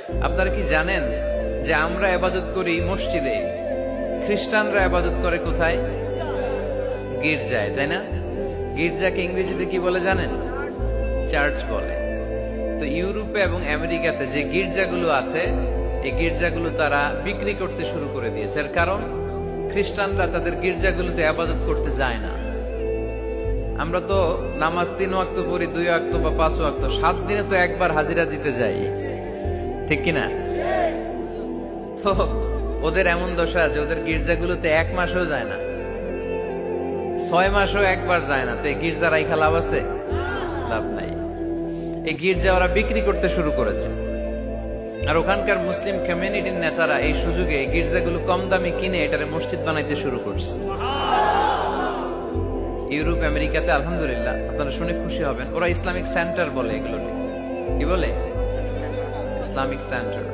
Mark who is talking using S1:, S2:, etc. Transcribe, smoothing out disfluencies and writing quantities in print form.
S1: আপনারা কি জানেন যে আমরা ইবাদত করি মসজিদে, খ্রিস্টানরা ইবাদত করে কোথায়? গির্জায়, তাই না? গির্জাকে ইংরেজিতে কি বলে জানেন? চার্চ বলে। তো ইউরোপে এবং আমেরিকাতে যে গির্জাগুলো আছে, এই গির্জাগুলো তারা বিক্রি করতে শুরু করে দিয়েছে। এর কারণ খ্রিস্টানরা তাদের গির্জাগুলোতে ইবাদত করতে যায় না। আমরা তো নামাজ 3 ওয়াক্ত পড়ি, 2 ওয়াক্ত বা 5 ওয়াক্ত, 7 দিনে তো একবার হাজিরা দিতে যাই, ঠিক কিনা? তো ওদের এমন দশা আছে, ওদের গির্জাগুলোতে 1 মাসও যায় না, 6 মাসও একবার যায় না। তো এই গির্জা রাইখা লাভ আছে? লাভ নাই। এই গির্জা ওরা বিক্রি করতে শুরু করেছে। আর ওখানকার মুসলিম কমিউনিটির নেতারা এই সুযোগে এই গির্জাগুলো কম দামে কিনে এটারে মসজিদ বানাইতে শুরু করছে। ইউরোপ আমেরিকাতে আলহামদুলিল্লাহ, আপনারা শুনে খুশি হবেন, ওরা ইসলামিক সেন্টার বলে এগুলোকে। কি বলে? Islamic centre.